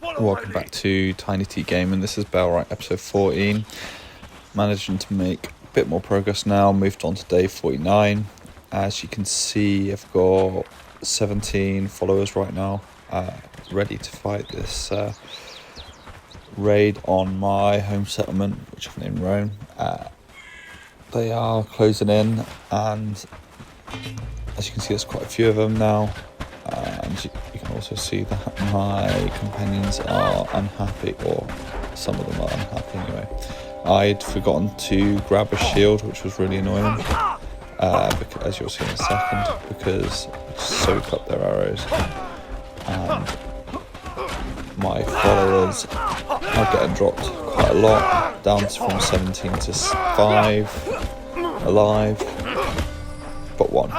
Welcome back to Tiny T Gaming. This is Bellwright episode 14. Managing to make a bit more progress now. Moved on to day 49. As you can see, I've got 17 followers right now, ready to fight this raid on my home settlement, which I've named Rome. They are closing in, and as you can see, there's quite a few of them now. And you can also see that my companions are unhappy, or some of them are unhappy anyway. I'd forgotten to grab a shield, which was really annoying, because, as you'll see in a second, because I soak up their arrows. And my followers are getting dropped quite a lot, down from 17 to 5 alive, but 1.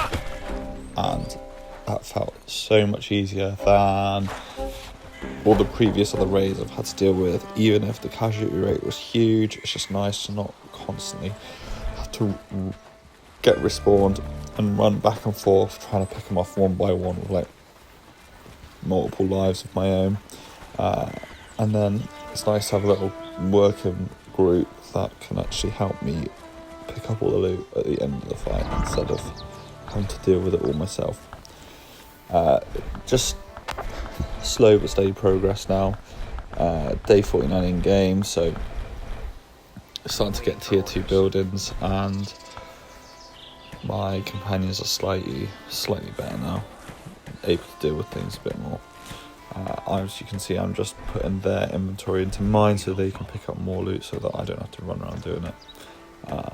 And that felt so much easier than all the previous other raids I've had to deal with. Even if the casualty rate was huge, it's just nice to not constantly have to get respawned and run back and forth trying to pick them off one by one with like multiple lives of my own. And then it's nice to have a little working group that can actually help me pick up all the loot at the end of the fight instead of having to deal with it all myself. Just slow but steady progress now. Day 49 in game, so starting to get tier 2 buildings, and my companions are slightly better now, able to deal with things a bit more. As you can see, I'm just putting their inventory into mine so they can pick up more loot so that I don't have to run around doing it. I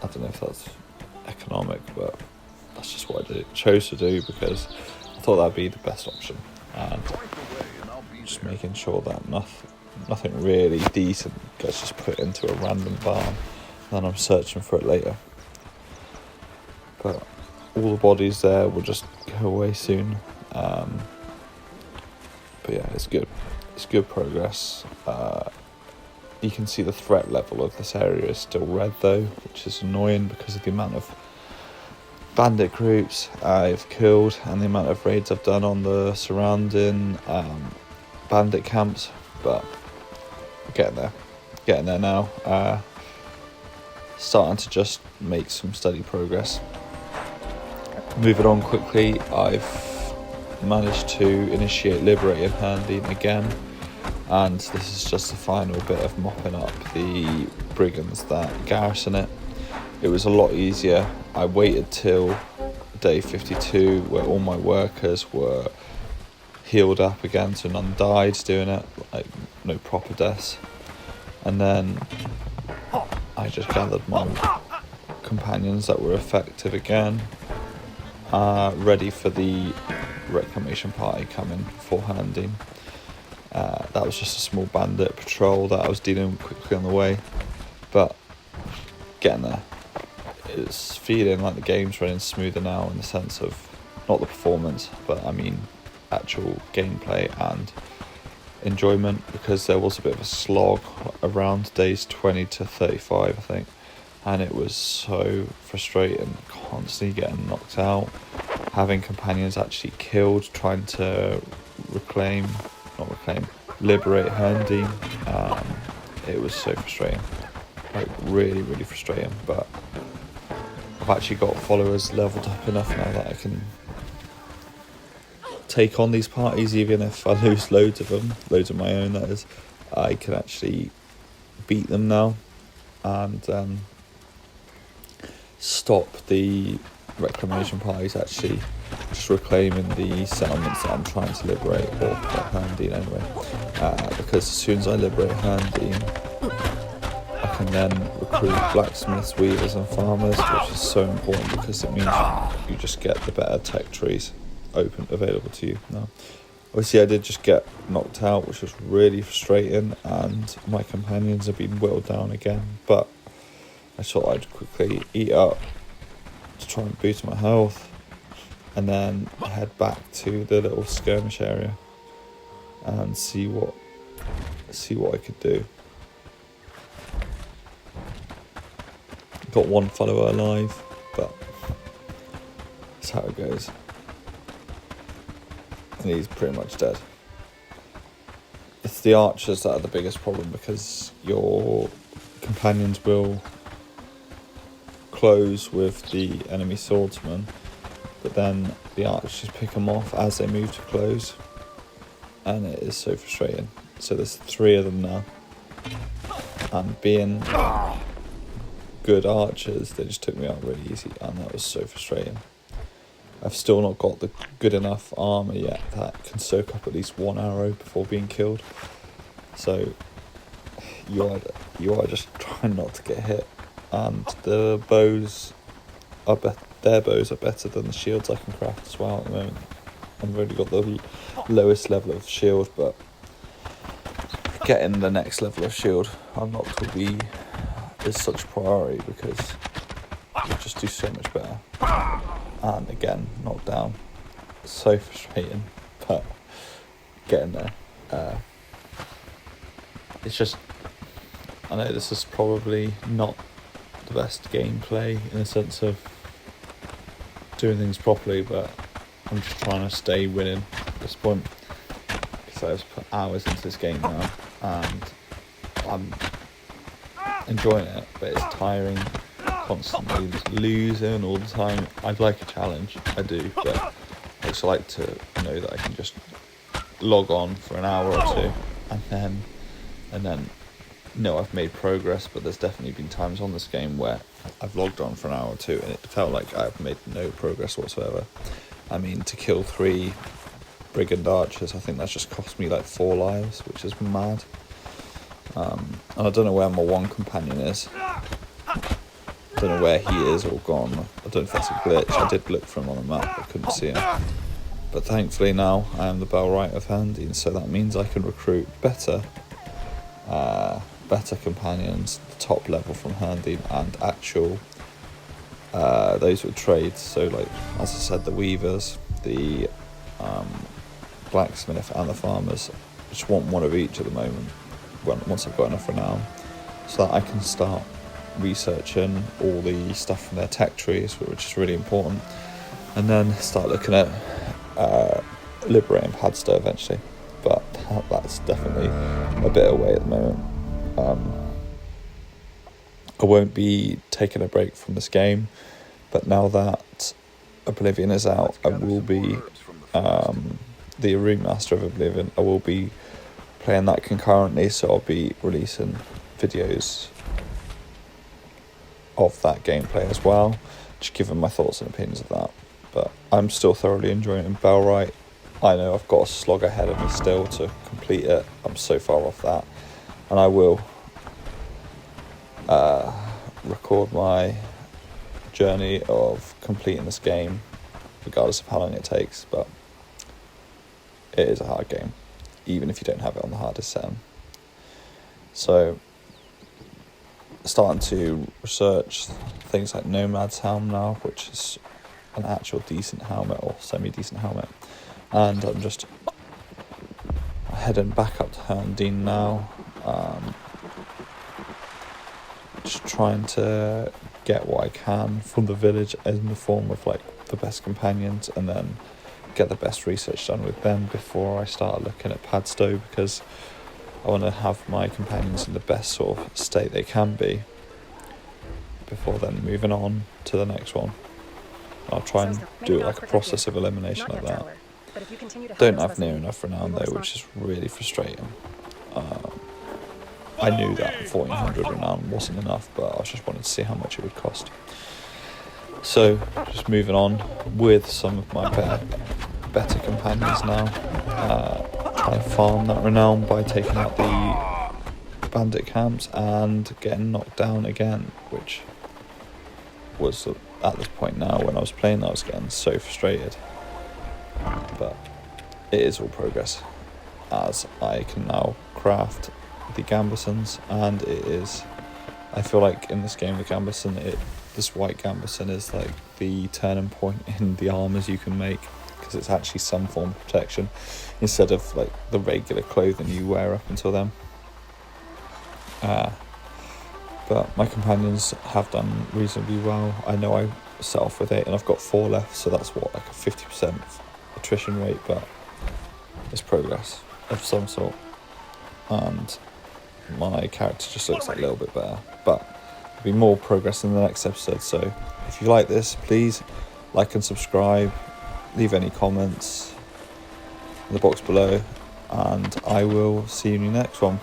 don't know if that's economic, but that's just what I chose to do because I thought that'd be the best option. And just making sure that nothing really decent gets just put into a random barn, and then I'm searching for it later. But all the bodies there will just go away soon. But yeah, it's good. It's good progress. You can see the threat level of this area is still red though, which is annoying because of the amount of bandit groups I've killed and the amount of raids I've done on the surrounding bandit camps. But we're getting there now. Starting to just make some steady progress. Moving on quickly, I've managed to initiate liberate in Hearndean again, and this is just the final bit of mopping up the brigands that garrison it. It was a lot easier. I waited till day 52 where all my workers were healed up again, so none died doing it, like no proper deaths, and then I just gathered my companions that were effective again, ready for the reclamation party coming for Hearndean. That was just a small bandit patrol that I was dealing with quickly on the way, but getting there. It's feeling like the game's running smoother now in the sense of not the performance, but I mean actual gameplay and enjoyment, because there was a bit of a slog around days 20 to 35 I think, and it was so frustrating constantly getting knocked out, having companions actually killed trying to liberate Hearndean. It was so frustrating, like really frustrating, but I've actually got followers leveled up enough now that I can take on these parties even if I lose loads of my own, that is. I can actually beat them now and stop the reclamation parties actually just reclaiming the settlements that I'm trying to liberate, or Hearndean anyway, because as soon as I liberate Hearndean I can then recruit blacksmiths, weavers and farmers, which is so important because it means you just get the better tech trees available to you now. Obviously I did just get knocked out, which was really frustrating, and my companions have been whittled down again, but I thought I'd quickly eat up to try and boost my health and then head back to the little skirmish area and see what I could do. Got one follower alive, but that's how it goes. And he's pretty much dead. it's the archers that are the biggest problem, because your companions will close with the enemy swordsman, but then the archers pick them off as they move to close, and it is so frustrating. So there's 3 of them now, and being good archers, they just took me out really easy, and that was so frustrating. I've still not got the good enough armour yet that can soak up at least 1 arrow before being killed. So you are just trying not to get hit, and the bows are their bows are better than the shields I can craft as well at the moment. I've already got the lowest level of shield, but getting the next level of shield unlocked will be is such a priority, because you'll just do so much better. And again, knocked down. So frustrating, but getting there. It's just, I know this is probably not the best gameplay in the sense of doing things properly, but I'm just trying to stay winning at this point, because I've put hours into this game now, and I'm enjoying it, but it's tiring, constantly losing all the time. I'd like a challenge, I do, but I also like to know that I can just log on for an hour or 2 and then know I've made progress. But there's definitely been times on this game where I've logged on for an hour or 2 and it felt like I've made no progress whatsoever. I mean, to kill 3 brigand archers, I think that's just cost me like 4 lives, which is mad. And I don't know where my one companion is. I don't know where he is or gone. I don't know if that's a glitch. I did look for him on the map, but couldn't see him. But thankfully now I am the Bellwright of Hearndean, so that means I can recruit better companions, the top level from Hearndean, and actual those with trades. So, like, as I said, the weavers, the blacksmith, and the farmers. I just want one of each at the moment, once I've got enough renown, so that I can start researching all the stuff from their tech trees, which is really important, and then start looking at liberating Playthough eventually. But that's definitely a bit away at the moment. I won't be taking a break from this game, but now that Oblivion is out, I will be the remaster of Oblivion. I will be playing that concurrently, so I'll be releasing videos of that gameplay as well, just giving my thoughts and opinions of that. But I'm still thoroughly enjoying it in Bellwright. I know I've got a slog ahead of me still to complete it. I'm so far off that, and I will record my journey of completing this game, regardless of how long it takes. But it is a hard game, even if you don't have it on the hardest setting. So, starting to research things like Nomad's helm now, which is an actual decent helmet, or semi-decent helmet. And I'm just heading back up to Hearndean now, just trying to get what I can from the village in the form of like the best companions, and then get the best research done with them before I start looking at Playthough, because I want to have my companions in the best sort of state they can be before then moving on to the next one. I'll try and do it like a process of elimination like that. Don't have near enough renown though, which is really frustrating. I knew that 1400 renown wasn't enough, but I just wanted to see how much it would cost. So, just moving on with some of my better companions now. Trying to farm that renown by taking out the bandit camps and getting knocked down again, which was at this point now, when I was playing, I was getting so frustrated. But it is all progress, as I can now craft the gambesons, and it is, I feel like in this game, the gambeson, this white gambeson is like the turning point in the armors you can make, because it's actually some form of protection instead of like the regular clothing you wear up until then. But my companions have done reasonably well. I know I set off with 8 and I've got 4 left, so that's what, like a 50% attrition rate, but it's progress of some sort. and my character just looks a little bit better. But there'll be more progress in the next episode, so if you like this, please like and subscribe, leave any comments in the box below, and I will see you in the next one.